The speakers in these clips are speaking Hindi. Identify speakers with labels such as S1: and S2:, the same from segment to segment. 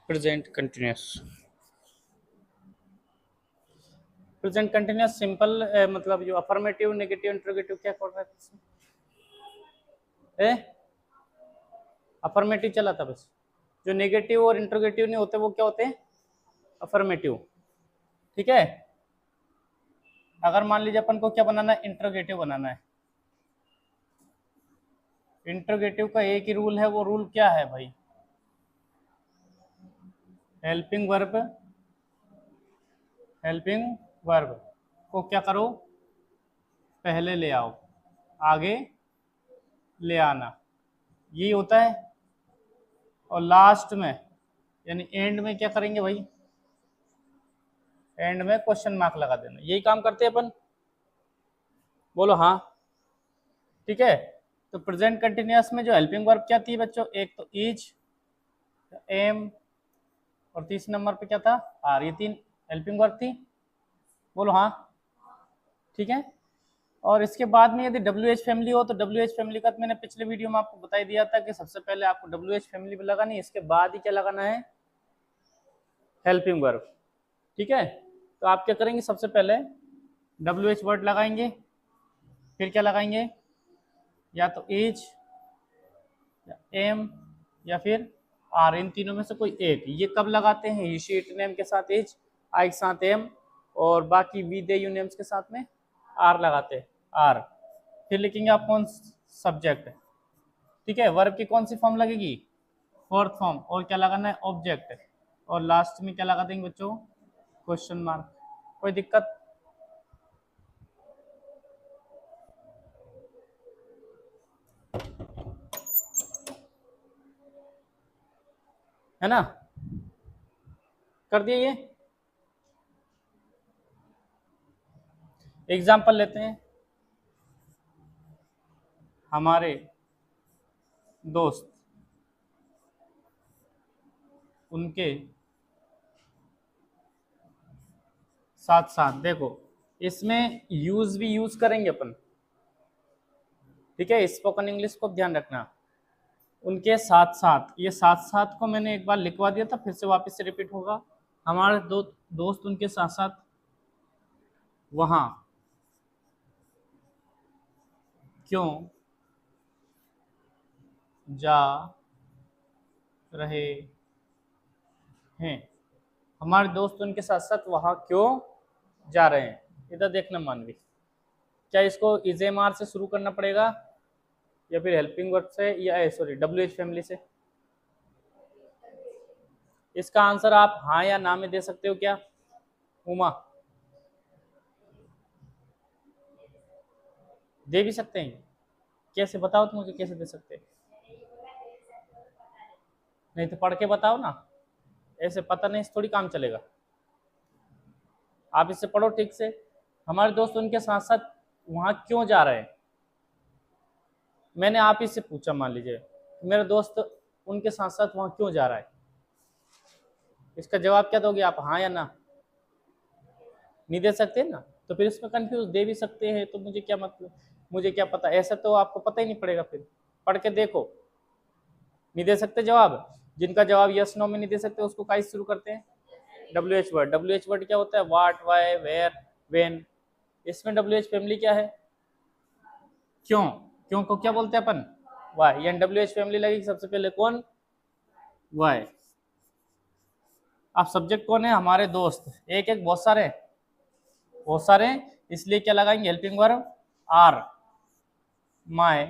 S1: Present continuous. Present continuous simple मतलब जो अफर्मेटिव नेगेटिव इंट्रोगेटिव क्या कर रहा है, अफर्मेटिव चला था बस। जो नेगेटिव और इंट्रोगेटिव नहीं होते वो क्या होते हैं, अफर्मेटिव। ठीक है। अगर मान लीजिए अपन को क्या बनाना है, इंट्रोगेटिव बनाना है। इंट्रोगेटिव का एक ही रूल है, वो रूल क्या है भाई, हेल्पिंग वर्ब, हेल्पिंग वर्ब को क्या करो, पहले ले आओ, आगे ले आना, यही होता है। और लास्ट में यानी एंड में क्या करेंगे भाई, एंड में क्वेश्चन मार्क लगा देना। यही काम करते हैं अपन, बोलो हाँ। ठीक है। तो प्रेजेंट कंटिन्यूअस में जो हेल्पिंग वर्ब क्या थी बच्चों, एक तो इज, एम, और तीसरे नंबर पे क्या था, आर। ये तीन हेल्पिंग वर्ब थी, बोलो हाँ। ठीक है। और इसके बाद में यदि डब्ल्यू एच फैमिली हो तो डब्ल्यू एच फैमिली का तो मैंने पिछले वीडियो में आपको बता ही दिया था कि सबसे पहले आपको डब्ल्यू एच फैमिली लगानी है, इसके बाद ही क्या लगाना है, हेल्पिंग वर्ब। ठीक है। तो आप क्या करेंगे, सबसे पहले डब्ल्यू एच वर्ड लगाएंगे, फिर क्या लगाएंगे, या तो इज, या एम, या फिर आर। इन तीनों में से कोई एक। ये कब लगाते हैं, ही शी इट नेम के साथ इज, आई के साथ एम, और बाकी वी दे यू नेम्स के साथ में आर लगाते हैं, आर। फिर लिखेंगे आप कौन सब्जेक्ट। ठीक है। वर्ब की कौन सी फॉर्म लगेगी, फोर्थ फॉर्म। और क्या लगाना है, ऑब्जेक्ट। और लास्ट में क्या लगा देंगे बच्चों, क्वेश्चन मार्क। कोई दिक्कत, है ना, कर दिए। ये एग्जाम्पल लेते हैं। हमारे दोस्त, उनके साथ साथ, देखो इसमें यूज भी यूज करेंगे अपन। ठीक है। स्पोकन इंग्लिश को ध्यान रखना, उनके साथ साथ, ये साथ साथ को मैंने एक बार लिखवा दिया था, फिर से वापस से रिपीट होगा। हमारे दोस्त उनके साथ साथ वहां क्यों जा रहे हैं, हमारे दोस्त उनके साथ साथ वहां क्यों जा रहे हैं। इधर देखना मानवी, क्या इसको इजेमार से शुरू करना पड़ेगा या फिर हेल्पिंग वर्ब से, या सॉरी डब्ल्यू एच फैमिली से। इसका आंसर आप हाँ या ना में दे सकते हो क्या, उमा, दे भी सकते हैं। कैसे बताओ तो मुझे, कैसे दे सकते हैं, नहीं तो पढ़ के बताओ ना, ऐसे पता नहीं थोड़ी काम चलेगा। आप इससे पढ़ो ठीक से। हमारे दोस्त उनके साथ साथ वहां क्यों जा रहे हैं, मैंने आप ही से पूछा, मान लीजिए मेरा दोस्त उनके साथ साथ वहां क्यों जा रहा है, इसका जवाब क्या दोगे आप, हाँ या ना। नहीं दे सकते ना, तो फिर इसमें कंफ्यूज, दे भी सकते हैं तो मुझे क्या मतलब, मुझे क्या पता, ऐसा तो आपको पता ही नहीं पड़ेगा। फिर पढ़ के देखो। नहीं दे सकते जवाब, जिनका जवाब यस नो में नहीं दे सकते उसको काइस शुरू करते हैं, W H word. W H word क्या होता है, वाट, वाई, वेयर, वेन। इसमें डब्ल्यू एच फैमिली क्या है, क्यों। क्यों को क्या बोलते हैं अपन, वाई। यानी डब्ल्यू एच फैमिली लगेगी सबसे पहले कौन, वाई। अब सब्जेक्ट कौन है, हमारे दोस्त, एक एक बहुत सारे, बहुत सारे, इसलिए क्या लगाएंगे, helping verb are, my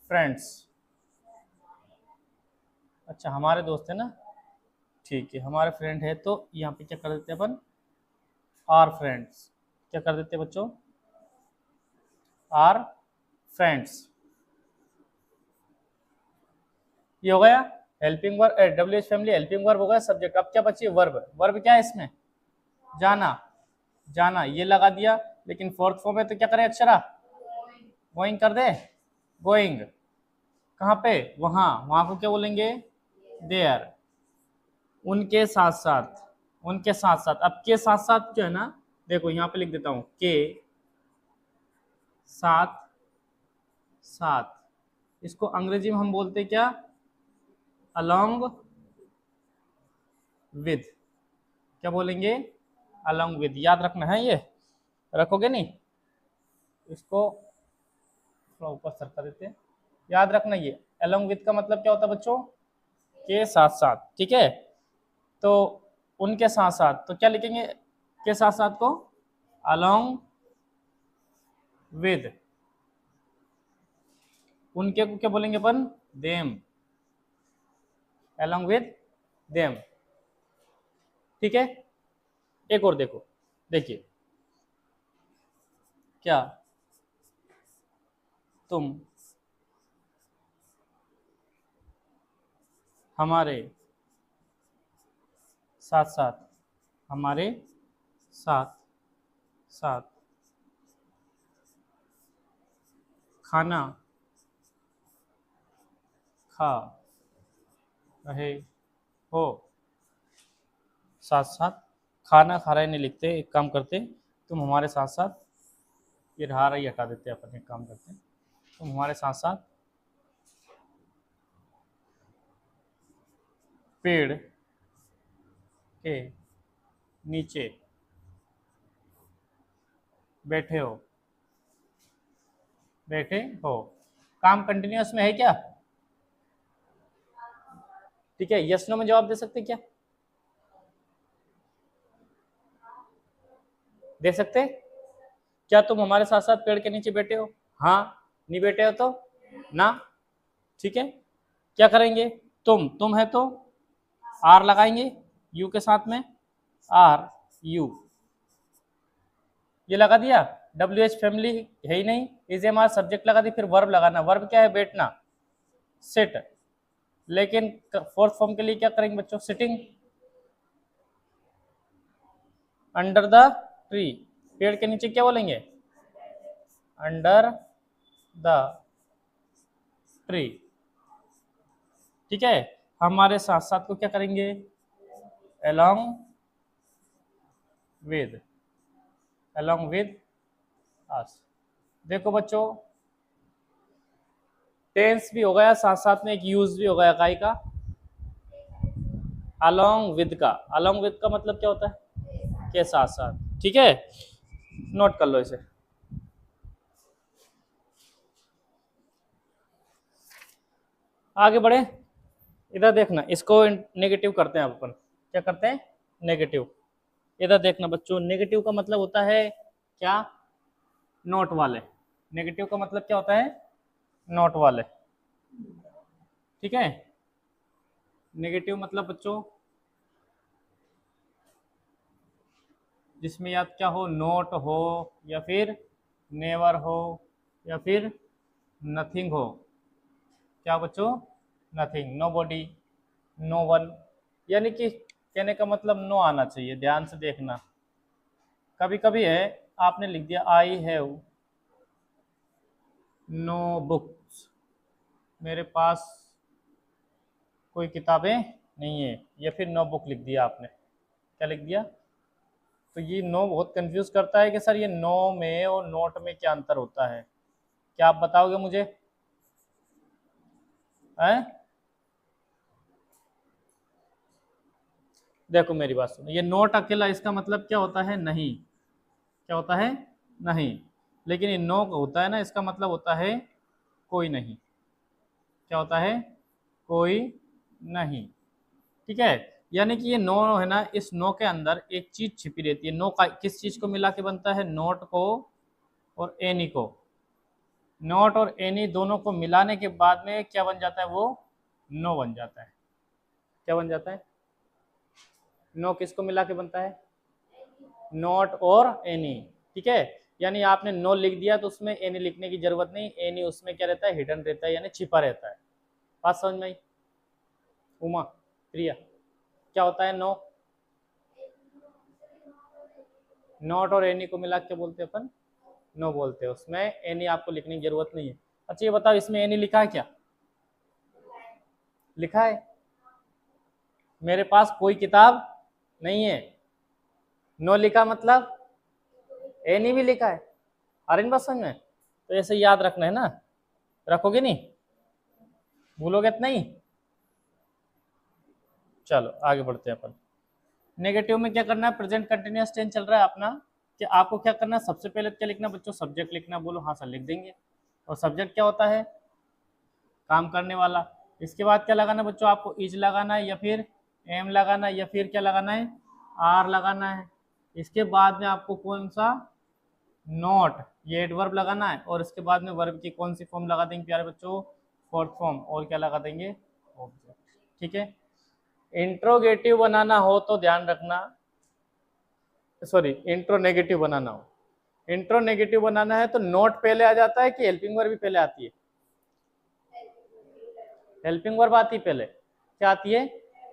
S1: friends. अच्छा हमारे दोस्त है ना, ठीक है, हमारे फ्रेंड है, तो यहाँ पे क्या कर देते हैं अपन, आर फ्रेंड्स। क्या कर देते हैं बच्चों, आर फ्रेंड्स। ये हो गया helping verb, W H family helping verb हो गया, सब्जेक्ट। अब क्या बची, वर्ब। वर्ब क्या है इसमें, जाना, जाना, ये लगा दिया। लेकिन फोर्थ फॉर्म में तो क्या करें, अक्षरा, गोइंग कर दे, गोइंग। कहाँ पे, वहां, वहां को क्या बोलेंगे, देयर। उनके साथ साथ, उनके साथ साथ, अब के साथ साथ जो है ना, देखो यहाँ पे लिख देता हूँ, के साथ साथ, इसको अंग्रेजी में हम बोलते क्या, अलोंग विद, क्या बोलेंगे, along with, याद रखना है ये, रखोगे नहीं, इसको थोड़ा ऊपर सरका देते हैं, याद रखना ये along with का मतलब क्या होता है बच्चों, के साथ साथ, ठीक है। तो उनके साथ साथ, तो क्या लिखेंगे के साथ साथ को, along with, उनके को क्या बोलेंगे अपन, them, along with them, ठीक है। एक और देखो, देखिए क्या तुम हमारे साथ साथ, हमारे साथ साथ खाना खा रहे हो, साथ साथ खाना खा रहे नहीं लिखते, एक काम करते, तुम हमारे साथ साथ, ये रहा रही हटा देते हैं अपन, एक काम करते हैं, तुम हमारे साथ साथ पेड़ के नीचे बैठे हो, बैठे हो, काम कंटिन्यूअस में है क्या, ठीक है, यस नो में जवाब दे सकते क्या, दे सकते, क्या तुम हमारे साथ साथ पेड़ के नीचे बैठे हो, हाँ, नहीं बैठे हो तो ना, ठीक है। क्या करेंगे, तुम है तो आर लगाएंगे यू के साथ में, आर यू, ये लगा दिया, डब्ल्यू एच फैमिली है ही नहीं, इज एम आर सब्जेक्ट लगा दी, फिर वर्ब लगाना, वर्ब क्या है, बैठना, सिट, लेकिन फोर्थ फॉर्म के लिए क्या करेंगे बच्चों, सिटिंग अंडर द ट्री, पेड़ के नीचे क्या बोलेंगे, अंडर द ट्री, ठीक है। हमारे साथ साथ को क्या करेंगे, along with, along with us, देखो बच्चों टेंस भी हो गया, साथ साथ में एक यूज भी हो गया इकाई का, along with का, along with का मतलब क्या होता है, के साथ साथ, ठीक है, नोट कर लो इसे। आगे बढ़े, इधर देखना, इसको नेगेटिव करते हैं अपन, क्या करते हैं, नेगेटिव, इधर देखना बच्चों, नेगेटिव का मतलब होता है क्या, नोट वाले, नेगेटिव का मतलब क्या होता है, नोट वाले, ठीक है। नेगेटिव मतलब बच्चों जिसमें या क्या हो, नोट हो, या फिर नेवर हो, या फिर नथिंग हो, क्या बच्चों, nothing, nobody, no one, यानी कि कहने का मतलब नो आना चाहिए, ध्यान से देखना, कभी कभी है आपने लिख दिया आई हैव नो बुक्स, मेरे पास कोई किताबें नहीं है, या फिर नो बुक लिख दिया आपने, क्या लिख दिया, तो ये नो बहुत कंफ्यूज करता है कि सर ये नो में और नोट में क्या अंतर होता है, क्या आप बताओगे मुझे, हैं? देखो मेरी बात सुनो, ये नोट अकेला इसका मतलब क्या होता है, नहीं, क्या होता है, नहीं, लेकिन ये नो होता है ना, इसका मतलब होता है कोई नहीं, क्या होता है, कोई नहीं, ठीक है। यानी कि ये नो है ना, इस नो के अंदर एक चीज छिपी रहती है, नो का किस चीज को मिला के बनता है, नोट को और एनी को, नोट और एनी दोनों को मिलाने के बाद में क्या बन जाता है, वो नो बन जाता है, क्या बन जाता है, नो किसको मिला के बनता है, नोट और एनी, ठीक है। यानी आपने नो लिख दिया तो उसमें एनी लिखने की जरूरत नहीं, एनी उसमें क्या रहता है, हिडन रहता है, यानी छिपा रहता है, बात समझ में आई, उमा, प्रिया, क्या होता है नो, नोट और एनी को मिला के बोलते हैं अपन नो बोलते हैं, उसमें एनी आपको लिखने की जरूरत नहीं है। अच्छा ये बताओ इसमें एनी लिखा है क्या, लिखा है, मेरे पास कोई किताब नहीं है, नो लिखा मतलब एनी भी लिखा है, अरे इन बात समझ में, तो ऐसे याद रखना है ना, रखोगे नहीं, भूलोगे तो नहीं, चलो आगे बढ़ते हैं अपन, नेगेटिव में क्या करना है, प्रेजेंट कंटिन्यूअस टेंस चल रहा है अपना, कि आपको क्या करना है, सबसे पहले क्या लिखना बच्चों, सब्जेक्ट लिखना। बोलो हाँ सर लिख देंगे। और सब्जेक्ट क्या होता है, काम करने वाला। इसके बाद क्या लगाना है बच्चों, आपको इज लगाना है या फिर एम लगाना है या फिर क्या लगाना है, आर लगाना है। इसके बाद में आपको कौन सा, नॉट, ये एडवर्ब लगाना है। और इसके बाद में वर्ब की कौन सी फॉर्म लगा देंगे प्यारे बच्चों, फोर्थ फॉर्म। और क्या लगा देंगे, ऑब्जेक्ट। ठीक है। इंट्रोगेटिव बनाना हो तो ध्यान रखना, सॉरी इंट्रो नेगेटिव बनाना हो, इंट्रो नेगेटिव बनाना है तो नोट पहले आ जाता है कि हेल्पिंग वर्ब भी पहले आती है, हेल्पिंग वर्ब आती है पहले, क्या आती है,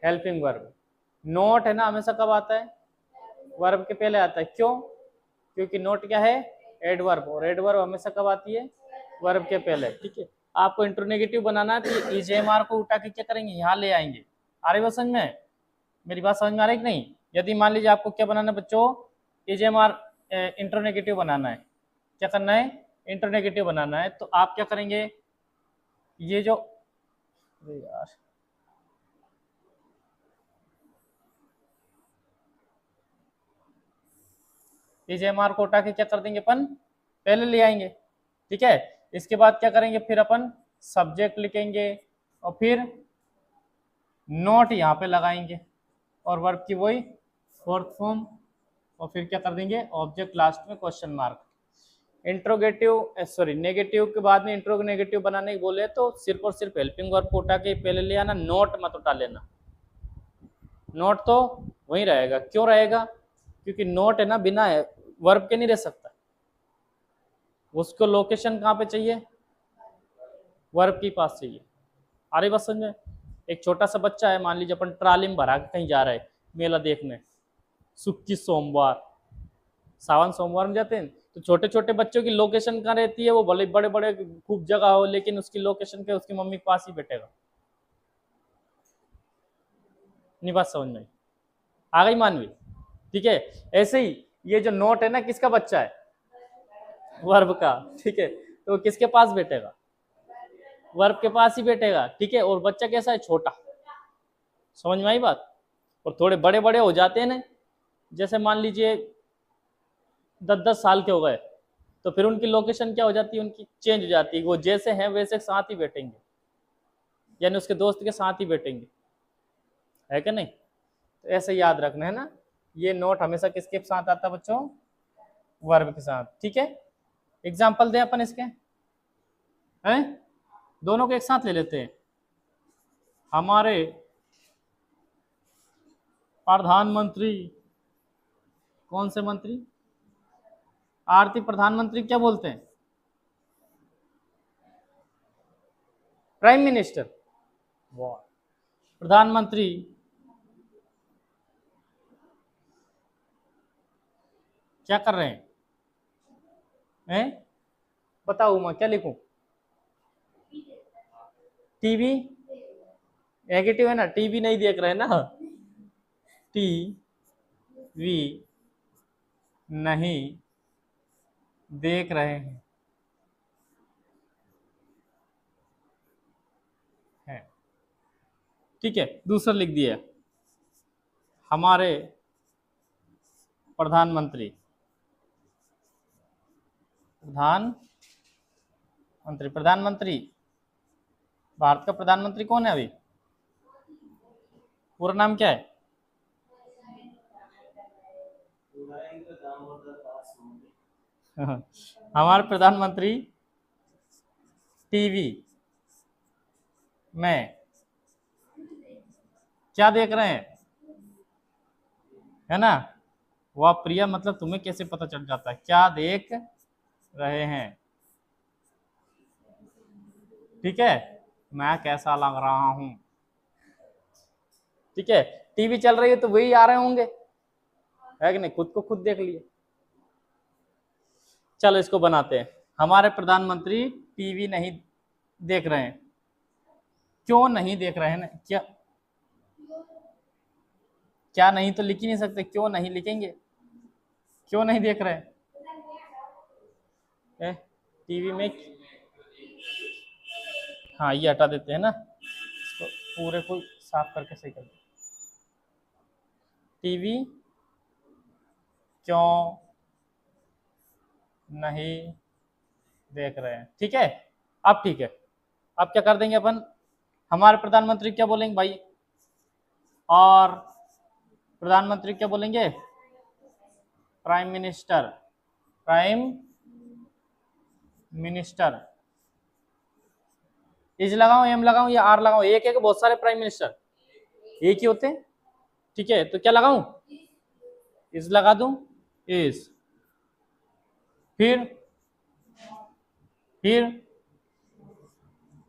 S1: हेल्पिंग वर्ब। नोट है ना हमेशा कब आता है, वर्ब के पहले आता है। क्यों, क्योंकि नोट क्या है, एडवर्ब, और एडवर्ब हमेशा कब आती है, वर्ब के पहले। ठीक है। आपको इंट्रोनेगेटिव बनाना है तो इजेएमआर को उठा के क्या करेंगे, यहाँ ले आएंगे। आ रही बात समझ में, मेरी बात समझ में आ रही कि नहीं। यदि मान लीजिए आपको क्या बनाना है बच्चों, इजेएमआर इंट्रोनेगेटिव बनाना है, क्या करना है, इंट्रोनेगेटिव बनाना है, तो आप क्या करेंगे, ये जो, अरे यार इजेएमआर को उठा के क्या कर देंगे अपन, पहले ले आएंगे। ठीक है। इसके बाद क्या करेंगे, फिर अपन सब्जेक्ट लिखेंगे और फिर नोट यहाँ पे लगाएंगे और वर्ब की वही फोर्थ फॉर्म, और फिर क्या कर देंगे, ऑब्जेक्ट लास्ट में question mark. Interrogative sorry negative के बाद में इंट्रोगेटिव बनाने की बोले तो सिर्फ और सिर्फ हेल्पिंग वर्ब को उठा के पहले ले आना, नोट मत उठा लेना। नोट तो वही रहेगा, क्यों रहेगा, क्योंकि नोट है ना बिना वर्ब के नहीं रह सकता, उसको लोकेशन कहाँ पे चाहिए, वर्ब के पास चाहिए। आ रही बात समझ में। एक छोटा सा बच्चा है, मान लीजिए अपन ट्राली में भरा के कहीं जा रहे हैं मेला देखने, सुक्की सोमवार, सावन सोमवार में जाते हैं, तो छोटे छोटे बच्चों की लोकेशन कहाँ रहती है, वो भले बड़े बड़े खूब जगह हो लेकिन उसकी लोकेशन पे उसकी मम्मी के पास ही बैठेगा। नहीं बात समझ में आ गई मानवी। ठीक है। ऐसे ही ये जो नोट है ना किसका बच्चा है, वर्ब का। ठीक है। तो किसके पास बैठेगा, वर्ब के पास ही बैठेगा। ठीक है। और बच्चा कैसा है, छोटा, समझ में आई बात। और थोड़े बड़े बड़े हो जाते हैं ना, जैसे मान लीजिए 10-10 साल के हो गए, तो फिर उनकी लोकेशन क्या हो जाती है, उनकी चेंज हो जाती है, वो जैसे हैं वैसे साथ ही बैठेंगे, यानी उसके दोस्त के साथ ही बैठेंगे, है क्या नहीं। तो ऐसे याद रखना है ना, ये नोट हमेशा किसके साथ आता है बच्चों, वर्ब के साथ। ठीक है। एग्जाम्पल दें अपन इसके, हैं दोनों को एक साथ ले लेते हैं। हमारे प्रधानमंत्री, कौन से मंत्री, आरती प्रधानमंत्री क्या बोलते हैं, प्राइम मिनिस्टर। वाह, प्रधानमंत्री क्या कर रहे हैं, बताओ मैं क्या लिखूं, टीवी, नेगेटिव है ना, टीवी नहीं देख रहे हैं ना, टीवी नहीं देख रहे हैं, है। ठीक है। दूसरा लिख दिया, हमारे प्रधानमंत्री, प्रधानमंत्री, प्रधानमंत्री भारत का प्रधानमंत्री कौन है अभी, पूरा नाम क्या है, हमारे प्रधानमंत्री टीवी में क्या देख रहे हैं, है ना। वह प्रिया मतलब तुम्हें कैसे पता चल जाता है, क्या देख रहे हैं। ठीक है। मैं कैसा लग रहा हूं। ठीक है। टीवी चल रही है तो वही आ रहे होंगे, है कि नहीं, खुद को खुद देख लिए। चलो इसको बनाते हैं, हमारे प्रधानमंत्री टीवी नहीं देख रहे हैं, क्यों नहीं देख रहे हैं ना, क्या, क्या नहीं तो लिख ही नहीं सकते, क्यों नहीं लिखेंगे, क्यों नहीं देख रहे हैं टीवी में। हाँ ये हटा देते हैं ना, इसको पूरे को साफ करके सही कर देते। टीवी क्यों नहीं देख रहे हैं। ठीक है, अब ठीक है, अब क्या कर देंगे अपन, हमारे प्रधानमंत्री क्या बोलेंगे भाई, और प्रधानमंत्री क्या बोलेंगे, prime minister, prime minister. Is लगाऊं, एम लगाऊं या आर लगाऊं, एक है कि बहुत सारे प्राइम मिनिस्टर, एक ही होते हैं। ठीक है, तो क्या लगाऊं, इज लगा दूं, इज, फिर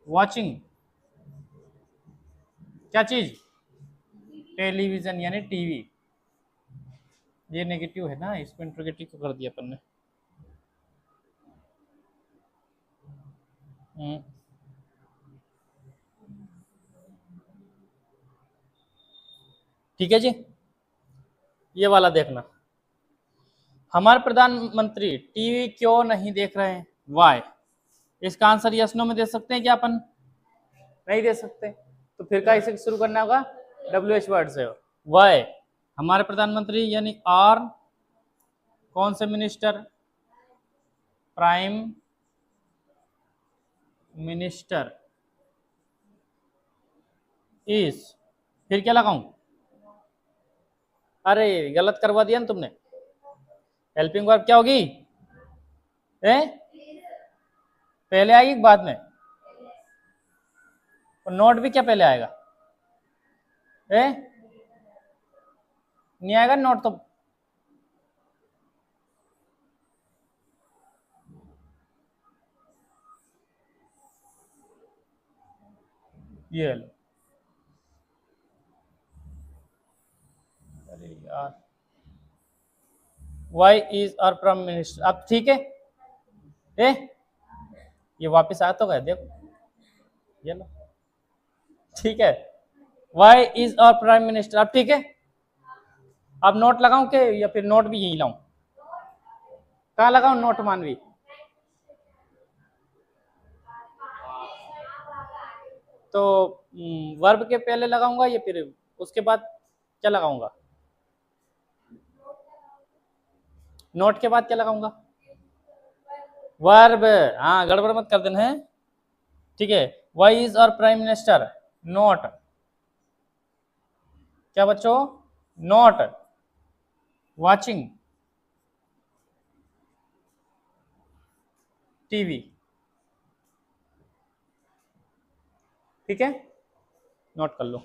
S1: वाचिंग, क्या चीज, टेलीविजन यानी टीवी। ये नेगेटिव है ना, इसको इंट्रोगेटिव क्यों कर दिया अपन ने। ठीक है जी, ये वाला देखना, हमारे प्रधानमंत्री टीवी क्यों नहीं देख रहे हैं, वाई। इसका आंसर यस नो में दे सकते हैं क्या अपन, नहीं दे सकते, तो फिर का इसे शुरू करना होगा WH वर्ड से, वाई। हमारे प्रधानमंत्री यानी आर, कौन से मिनिस्टर, प्राइम मिनिस्टर इज, फिर क्या लगाऊं, अरे गलत करवा दिया ना तुमने, हेल्पिंग वर्ब क्या होगी, पहले आएगी बाद में, और नोट भी क्या पहले आएगा, नहीं आएगा नोट तो, ये लो, अरे यार, why is our prime minister, अब ठीक है, ये वापस आया तो गया देखो, ये लो, ठीक है, why is our prime minister, अब ठीक है, अब नोट लगाऊं के, या फिर नोट भी यही लाऊं, कहाँ लगाऊं नोट मानवी, तो वर्ब के पहले लगाऊंगा या फिर उसके बाद क्या लगाऊंगा, नोट के बाद क्या लगाऊंगा, वर्ब, हाँ गड़बड़ मत कर देना है। ठीक है, वाई इज और प्राइम मिनिस्टर नोट, क्या बच्चों, नोट वाचिंग टीवी। ठीक है, नोट कर लो।